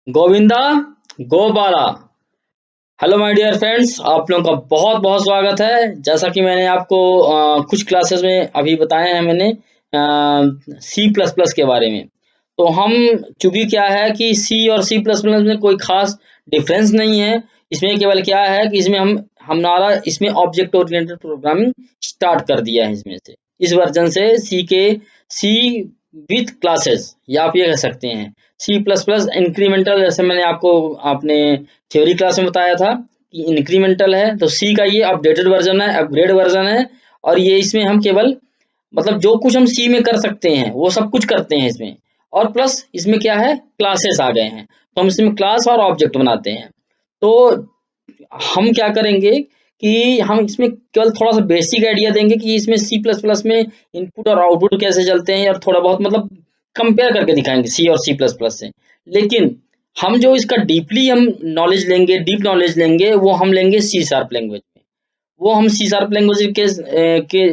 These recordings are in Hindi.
Govinda Gopala. Hello my dear friends, आप लोगों का बहुत बहुत स्वागत है। जैसा कि मैंने आपको कुछ क्लासेस में अभी बताया है, मैंने सी प्लस प्लस के बारे में। तो हम चूंकि क्या है कि सी और सी प्लस प्लस में कोई खास डिफरेंस नहीं है। इसमें केवल क्या है कि इसमें हम हमारा इसमें ऑब्जेक्ट ओरिएंटेड प्रोग्रामिंग स्टार्ट कर दिया है। इसमें से इस वर्जन से सी विथ क्लासेस, या आप ये कह सकते हैं सी प्लस प्लस इंक्रीमेंटल। जैसे मैंने आपको आपने थ्योरी क्लास में बताया था कि इंक्रीमेंटल है, तो सी का ये अपडेटेड वर्जन है, अपग्रेड वर्जन है। और ये इसमें हम केवल मतलब जो कुछ हम सी में कर सकते हैं वो सब कुछ करते हैं इसमें। और प्लस इसमें क्या है, क्लासेस आ गए हैं, तो हम इसमें क्लास और ऑब्जेक्ट बनाते हैं। तो हम क्या करेंगे कि हम इसमें केवल थोड़ा सा बेसिक आइडिया देंगे कि इसमें सी प्लस प्लस में इनपुट और आउटपुट कैसे चलते हैं, और थोड़ा बहुत मतलब कंपेयर करके दिखाएंगे सी और सी प्लस प्लस से। लेकिन हम जो इसका डीपली हम नॉलेज लेंगे, डीप नॉलेज लेंगे, वो हम लेंगे सी शार्प लैंग्वेज में। वो हम सी शार्प लैंग्वेज के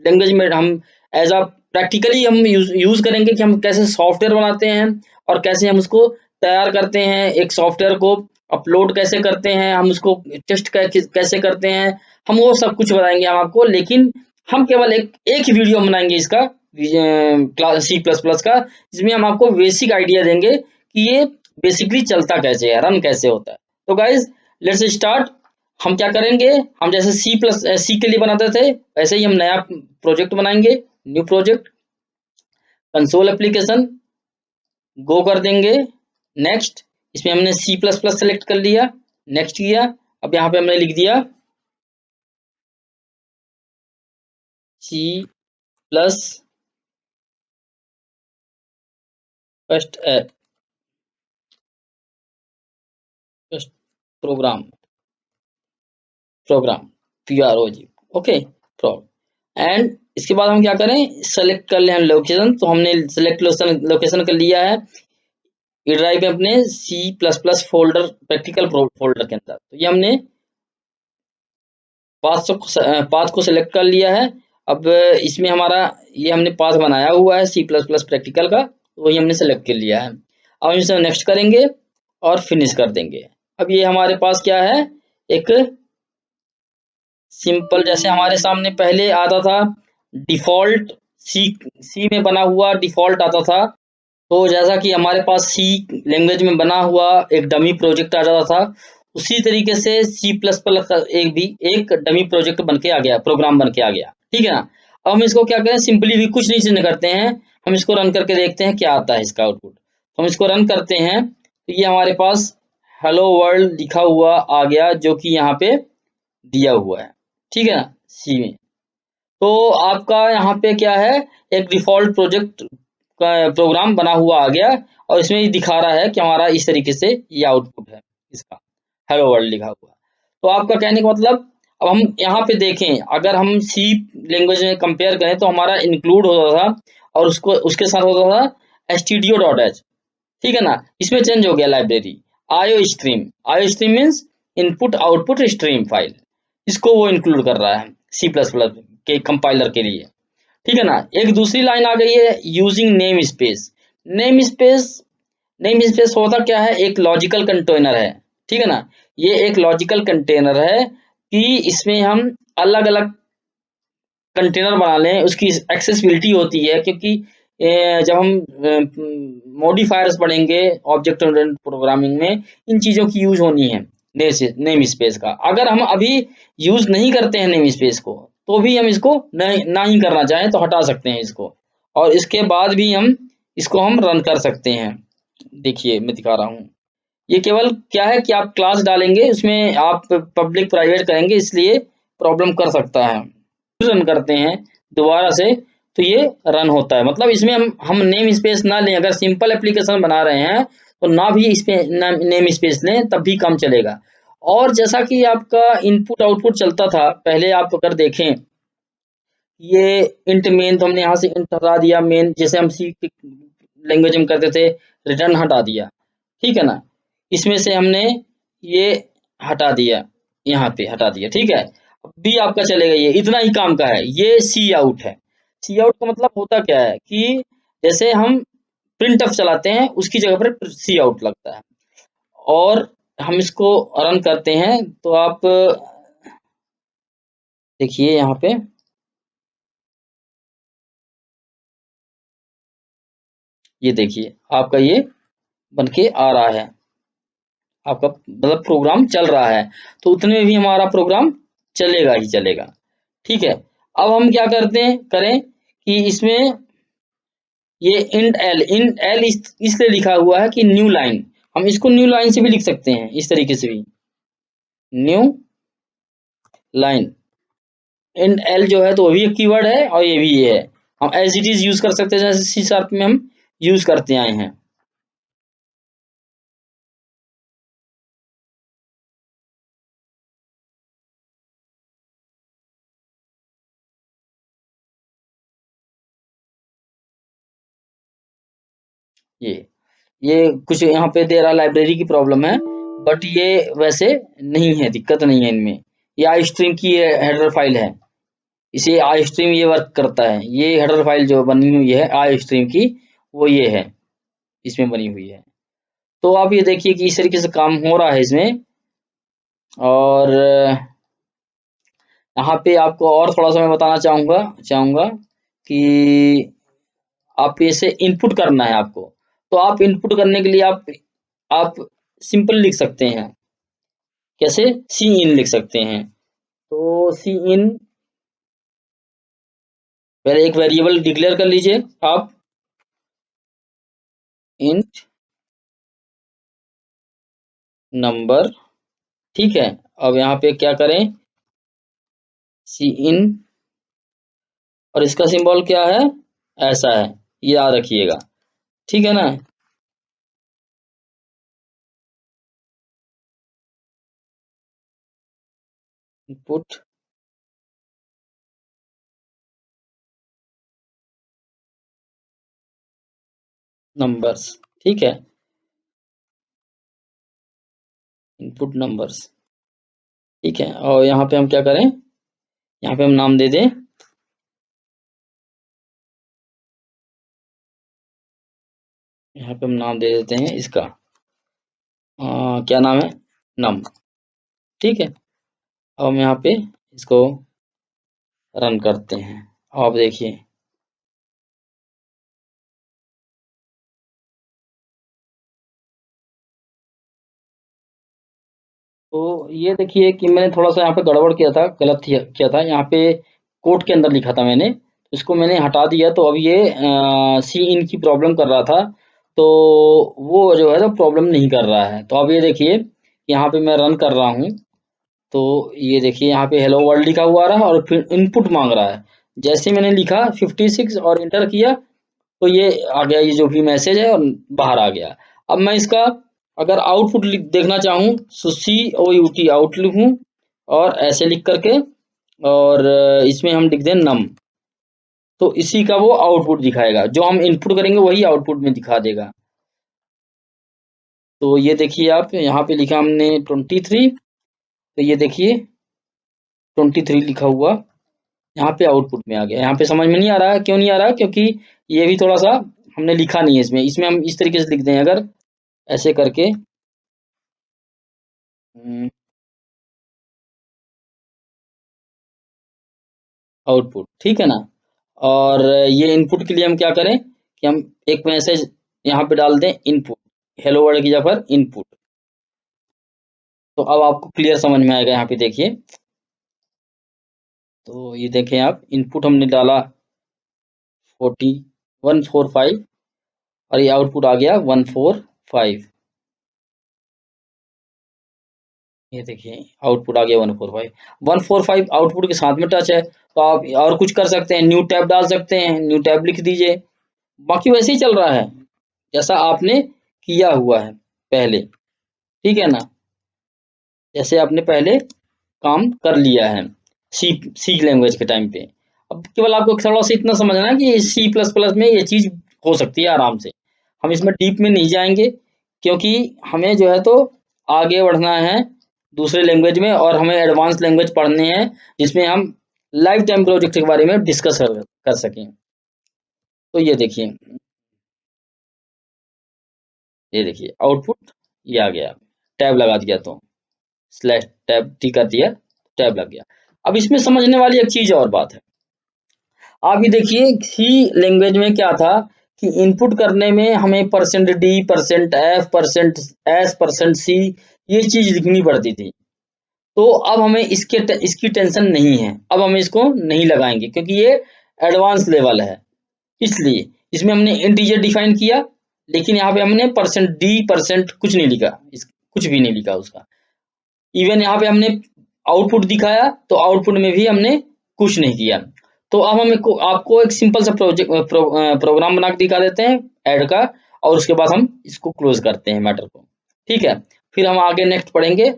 लैंग्वेज में हम एज अ प्रैक्टिकली हम यूज करेंगे कि हम कैसे सॉफ्टवेयर बनाते हैं और कैसे हम उसको तैयार करते हैं। एक सॉफ्टवेयर को अपलोड कैसे करते हैं, हम उसको टेस्ट कैसे करते हैं, हम वो सब कुछ बताएंगे हम आपको। लेकिन हम केवल एक एक ही वीडियो बनाएंगे इसका, क्लास सी प्लस प्लस का, जिसमें हम आपको बेसिक आइडिया देंगे कि ये बेसिकली चलता कैसे है, रन कैसे होता है। तो गाइज, लेट्स स्टार्ट। हम क्या करेंगे, हम जैसे सी के लिए बनाते थे वैसे ही हम नया प्रोजेक्ट बनाएंगे। न्यू प्रोजेक्ट, कंसोल एप्लीकेशन, गो कर देंगे। नेक्स्ट, इसमें हमने सी प्लस प्लस सेलेक्ट कर लिया, नेक्स्ट किया। अब यहाँ पे हमने लिख दिया C plus first first program program PROG। Okay, program. And इसके बाद हम क्या करें, सेलेक्ट कर लें लोकेशन। तो हमने सेलेक्ट लोकेशन कर लिया है ये ड्राइव में अपने C plus plus folder, practical folder के अंदर। तो ये हमने पाथ को सेलेक्ट कर लिया है। अब इसमें हमारा ये हमने पाथ बनाया हुआ है सी प्लस प्लस प्रैक्टिकल का, तो वही हमने सेलेक्ट कर लिया है। अब हम इसे नेक्स्ट करेंगे और फिनिश कर देंगे। अब ये हमारे पास क्या है, एक सिंपल, जैसे हमारे सामने पहले आता था डिफॉल्ट, सी सी में बना हुआ डिफॉल्ट आता था। तो जैसा कि हमारे पास सी लैंग्वेज में बना हुआ एक डमी प्रोजेक्ट आ जाता था, उसी तरीके से सी प्लस प्लस का एक डमी प्रोजेक्ट बन के आ गया, प्रोग्राम बन के आ गया। ठीक है ना। अब हम इसको क्या करें, सिंपली भी कुछ नहीं चेंज करते हैं, हम इसको रन करके देखते हैं क्या आता है इसका आउटपुट। तो हम इसको रन करते हैं, तो ये हमारे पास हेलो वर्ल्ड लिखा हुआ आ गया, जो कि यहाँ पे दिया हुआ है। ठीक है ना, सी में। तो आपका यहाँ पे क्या है, एक डिफॉल्ट प्रोजेक्ट का प्रोग्राम बना हुआ आ गया, और इसमें ये दिखा रहा है कि हमारा इस तरीके से ये आउटपुट है इसका, हेलो वर्ल्ड लिखा हुआ। तो आपका कहने का मतलब, अब हम यहाँ पे देखें, अगर हम सी लैंग्वेज में कंपेयर करें तो हमारा इंक्लूड होता था, और उसको उसके साथ होता था stdio.h। ठीक है ना। इसमें चेंज हो गया library IO stream means input output stream file, इसको वो इंक्लूड कर रहा है सी प्लस प्लस के कंपाइलर के लिए। ठीक है ना। एक दूसरी लाइन आ गई है using name space. Name space name space होता क्या है, एक लॉजिकल कंटेनर है। ठीक है ना। ये एक लॉजिकल कंटेनर है कि इसमें हम अलग अलग कंटेनर बना लें, उसकी एक्सेसिबिलिटी होती है। क्योंकि जब हम मॉडिफायर्स पढ़ेंगे ऑब्जेक्ट ओरिएंटेड प्रोग्रामिंग में, इन चीज़ों की यूज होनी है नेम स्पेस का। अगर हम अभी यूज नहीं करते हैं नेम स्पेस को, तो भी हम इसको ना ही करना चाहें तो हटा सकते हैं इसको, और इसके बाद भी हम इसको हम रन कर सकते हैं। देखिए मैं दिखा रहा हूँ, ये केवल क्या है कि आप क्लास डालेंगे, उसमें आप पब्लिक प्राइवेट करेंगे, इसलिए प्रॉब्लम कर सकता है। रन करते हैं दोबारा से, तो ये रन होता है। मतलब इसमें हम नेम स्पेस ना लें, अगर सिंपल एप्लीकेशन बना रहे हैं तो ना भी इस पे नेम स्पेस लें, तब भी काम चलेगा। और जैसा कि आपका इनपुट आउटपुट चलता था पहले, आप अगर देखें, ये इंट मेन, तो हमने यहाँ से इंट हटा दिया मेन, जैसे हम सी लैंग्वेज में करते थे, रिटर्न हटा दिया। ठीक है ना। इसमें से हमने ये हटा दिया, यहाँ पे हटा दिया। ठीक है, अब भी आपका चलेगा, ये इतना ही काम का है। ये सी आउट है। सी आउट का मतलब होता क्या है कि जैसे हम प्रिंटफ चलाते हैं उसकी जगह पर सी आउट लगता है। और हम इसको रन करते हैं तो आप देखिए यहाँ पे ये देखिए आपका ये बनके आ रहा है, आपका मतलब प्रोग्राम चल रहा है, तो उतने में भी हमारा प्रोग्राम चलेगा ही चलेगा। ठीक है, अब हम क्या करते हैं करें कि इसमें ये इंट एल इसलिए लिखा हुआ है कि न्यू लाइन, हम इसको न्यू लाइन से भी लिख सकते हैं, इस तरीके से भी न्यू लाइन। इंट एल जो है तो वो भी एक कीवर्ड है और ये भी ये है, हम एज इट इज यूज कर सकते हैं जैसे सी शार्प में हम यूज करते आए हैं। ये कुछ यहाँ पे दे रहा लाइब्रेरी की प्रॉब्लम है, बट ये वैसे नहीं है, दिक्कत नहीं है इनमें। ये आई स्ट्रीम की हेडर फाइल है, इसे आई स्ट्रीम ये वर्क करता है, ये हेडर फाइल जो बनी हुई है आई स्ट्रीम की वो ये है, इसमें बनी हुई है। तो आप ये देखिए कि इस तरीके से काम हो रहा है इसमें। और यहाँ पे आपको और थोड़ा सा मैं बताना चाहूँगा चाहूँगा कि आप इसे इनपुट करना है आपको। तो आप इनपुट करने के लिए आप सिंपल लिख सकते हैं, कैसे सी इन लिख सकते हैं। तो सी इन पहले एक वेरिएबल डिक्लेयर कर लीजिए आप, इंट नंबर। ठीक है, अब यहाँ पे क्या करें सी इन, और इसका सिंबल क्या है, ऐसा है, ये याद रखिएगा। ठीक है ना। इनपुट नंबर्स, ठीक है, इनपुट नंबर्स। ठीक है, और यहाँ पे हम क्या करें, यहाँ पे हम नाम दे दें, यहाँ पे हम नाम दे देते हैं इसका क्या नाम है, नम। ठीक है, अब हम यहाँ पे इसको रन करते हैं, आप देखिए। तो ये देखिए कि मैंने थोड़ा-सा यहाँ पे गड़बड़ किया था, गलत किया था। यहाँ पे कोड के अंदर लिखा था मैंने, इसको मैंने हटा दिया तो अब ये सी इन की प्रॉब्लम कर रहा था, तो वो जो है ना प्रॉब्लम नहीं कर रहा है। तो अब ये देखिए, यहाँ पे मैं रन कर रहा हूँ, तो ये देखिए यहाँ पे हेलो वर्ल्ड लिखा हुआ आ रहा है और फिर इनपुट माँग रहा है। जैसे मैंने लिखा 56 और एंटर किया, तो ये आ गया, ये जो भी मैसेज है और बाहर आ गया। अब मैं इसका अगर आउटपुट देखना चाहूँ तो COUT आउट लिखूँ और ऐसे लिख करके, और इसमें हम लिख दें नम, तो इसी का वो आउटपुट दिखाएगा, जो हम इनपुट करेंगे वही आउटपुट में दिखा देगा। तो ये देखिए आप यहाँ पे लिखा हमने 23, तो ये देखिए 23 लिखा हुआ यहाँ पे आउटपुट में आ गया। यहाँ पे समझ में नहीं आ रहा है, क्यों नहीं आ रहा है, क्योंकि ये भी थोड़ा सा हमने लिखा नहीं है इसमें। इसमें हम इस तरीके से लिख दें अगर ऐसे करके आउटपुट, ठीक है ना। और ये इनपुट के लिए हम क्या करें कि हम एक मैसेज यहाँ पे डाल दें इनपुट, हेलो वर्ल्ड की जगह पर इनपुट। तो अब आपको क्लियर समझ में आएगा, यहाँ पे देखिए। तो ये देखें आप, इनपुट हमने डाला 145 और ये आउटपुट आ गया 145। ये देखिए आउटपुट आ गया 145। 145 आउटपुट के साथ में टच है, तो आप और कुछ कर सकते हैं, न्यू टैब डाल सकते हैं, न्यू टैब लिख दीजिए। बाकी वैसे ही चल रहा है जैसा आपने किया हुआ है पहले, ठीक है ना, जैसे आपने पहले काम कर लिया है सी सी लैंग्वेज के टाइम पे। अब केवल आपको थोड़ा सा इतना समझना है कि सी प्लस प्लस में ये चीज हो सकती है आराम से। हम इसमें डीप में नहीं जाएंगे, क्योंकि हमें जो है तो आगे बढ़ना है दूसरे लैंग्वेज में, और हमें एडवांस लैंग्वेज पढ़ने हैं जिसमें हम लाइफ टाइम प्रोजेक्ट के बारे में डिस्कस कर सकें। तो ये देखिए ये देखिए आउटपुट ये आ गया, टैब लगा दिया तो स्लैश टैब टी कर दिया, टैब लग गया। अब इसमें समझने वाली एक चीज और बात है, आप ये देखिए सी लैंग्वेज में क्या था कि इनपुट करने में हमें %d, %f, %s, %c ये चीज लिखनी पड़ती थी। तो अब हमें इसकी टेंशन नहीं है, अब हम इसको नहीं लगाएंगे क्योंकि ये एडवांस लेवल है। इसलिए इसमें हमने इंटीजर डिफाइन किया, लेकिन यहाँ पे हमने %d कुछ नहीं लिखा, कुछ भी नहीं लिखा उसका। इवन यहाँ पे हमने आउटपुट दिखाया तो आउटपुट में भी हमने कुछ नहीं किया। तो अब हम आपको एक सिंपल सा प्रोग्राम बना के दिखा देते हैं ऐड का, और उसके बाद हम इसको क्लोज करते हैं मैटर को। ठीक है, फिर हम आगे नेक्स्ट पढ़ेंगे,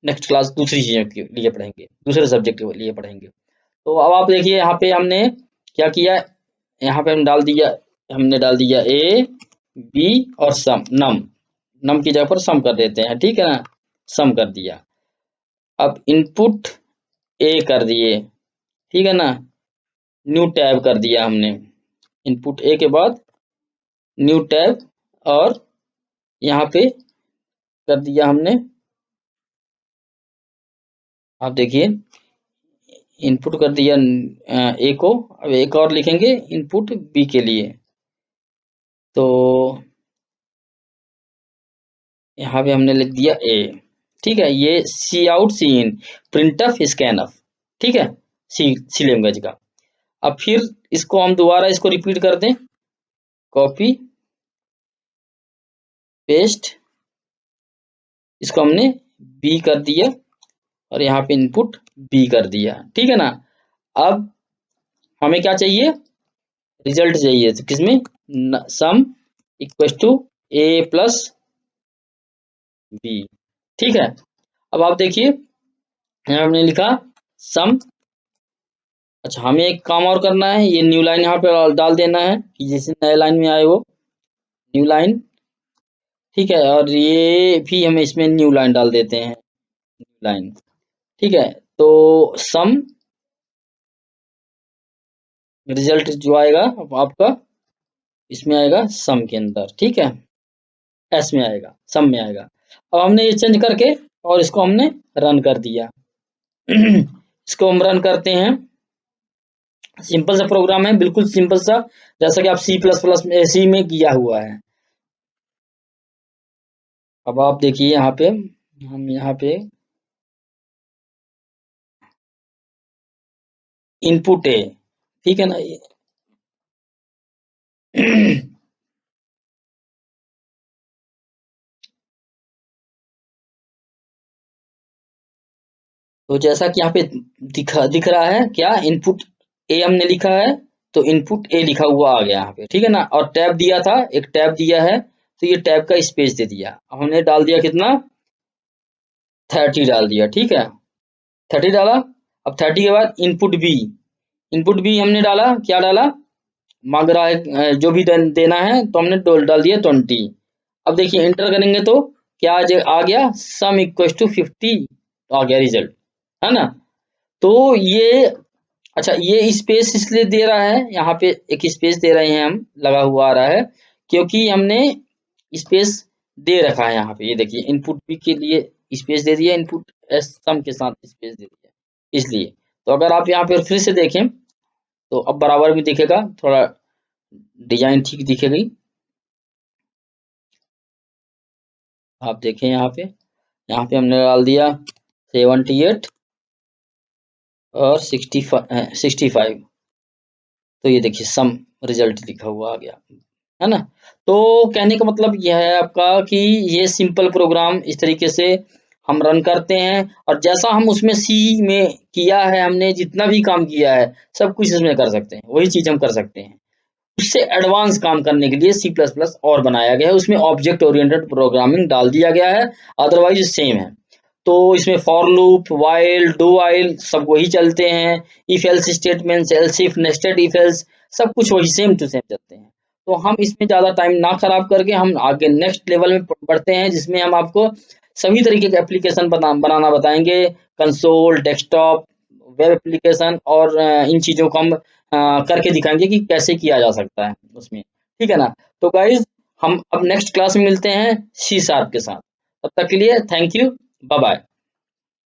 नेक्स्ट क्लास दूसरी चीजों के लिए पढ़ेंगे, दूसरे सब्जेक्ट के लिए पढ़ेंगे। तो अब आप देखिए यहाँ पे हमने क्या किया, यहाँ पे हमने डाल दिया ए बी और सम, नम की जगह पर सम कर देते हैं, ठीक है ना, सम कर दिया। अब इनपुट ए कर दिए, ठीक है ना, न्यू टैब कर दिया हमने, इनपुट ए के बाद न्यू टैब, और यहाँ पे कर दिया हमने, आप देखिए इनपुट कर दिया ए को। अब एक और लिखेंगे इनपुट बी के लिए, तो यहाँ पे हमने लिख दिया ए, ठीक है। ये सी आउट सी इन, प्रिंट एफ स्कैन एफ, ठीक है, सी लैंग्वेज का। अब फिर इसको हम दोबारा इसको रिपीट कर दें, कॉपी पेस्ट, इसको हमने बी कर दिया और यहाँ पे इनपुट बी कर दिया, ठीक है ना। अब हमें क्या चाहिए, रिजल्ट चाहिए, तो किसमें, sum equal to A plus B, ठीक है। अब आप देखिए यहाँ हमने लिखा सम। अच्छा, हमें एक काम और करना है, ये न्यू लाइन यहाँ पे डाल देना है कि जैसे नए लाइन में आए वो न्यू लाइन, ठीक है। और ये भी हमें इसमें न्यू लाइन डाल देते हैं, न्यू लाइन, ठीक है। तो सम रिजल्ट जो आएगा आपका इसमें आएगा सम के अंदर, ठीक है, एस में आएगा, सम में आएगा। अब हमने ये चेंज करके और इसको हमने रन कर दिया। इसको हम रन करते हैं, सिंपल सा प्रोग्राम है, बिल्कुल सिंपल सा, जैसा कि आप सी में किया हुआ है। अब आप देखिए यहाँ पे, हम यहाँ पे इनपुट है, ठीक है ना। तो जैसा कि यहाँ पे दिख रहा है क्या, इनपुट ए हमने लिखा है, तो इनपुट ए लिखा हुआ आ गया यहाँ पे, ठीक है ना। और टैब दिया था, एक टैब दिया है, तो ये टैब का स्पेस दे दिया। अब हमने डाल दिया कितना, 30 डाल दिया, ठीक है, 30 डाला। अब 30 के बाद इनपुट बी हमने डाला, क्या डाला, मांग रहा है जो भी देना है, तो हमने डाल दिया 20। अब देखिए इंटर करेंगे तो क्या आ गया, सम इक्वल टू 50 आ गया रिजल्ट, है ना। तो ये, अच्छा ये स्पेस इसलिए दे रहा है, यहाँ पे एक स्पेस दे रहे हैं हम, लगा हुआ आ रहा है, क्योंकि हमने स्पेस दे रखा है यहाँ पे। ये देखिए इनपुट बी के लिए स्पेस दे दिया, इनपुट एस सम के साथ स्पेस दे दिया, इसलिए। तो अगर आप यहाँ पे फिर से देखें तो अब बराबर भी दिखेगा, थोड़ा डिजाइन ठीक दिखेगी। आप देखें यहाँ पे हमने डाल दिया 78 और 65, तो ये देखिए सम रिजल्ट लिखा हुआ आ गया, है ना। तो कहने का मतलब यह है आपका कि ये सिंपल प्रोग्राम इस तरीके से हम रन करते हैं, और जैसा हम उसमें सी में किया है, हमने जितना भी काम किया है सब कुछ इसमें कर सकते हैं, वही चीज हम कर सकते हैं। उससे एडवांस काम करने के लिए सी प्लस प्लस और बनाया गया है, उसमें ऑब्जेक्ट ओरिएंटेड प्रोग्रामिंग डाल दिया गया है, अदरवाइज सेम है। तो इसमें for loop, while, do while सब वही चलते हैं, if else statements, else if, nested if else, सब कुछ वही सेम टू सेम चलते हैं। तो हम इसमें ज्यादा टाइम ना खराब करके हम आगे नेक्स्ट लेवल में बढ़ते हैं, जिसमें हम आपको सभी तरीके के एप्लीकेशन बनाना बताएंगे, कंसोल, डेस्कटॉप, वेब एप्लीकेशन, और इन चीजों को हम करके दिखाएंगे कि कैसे किया जा सकता है उसमें, ठीक है ना। तो गाइज हम अब नेक्स्ट क्लास में मिलते हैं सी शार्प के साथ। तब तक के लिए थैंक यू, बाय बाय।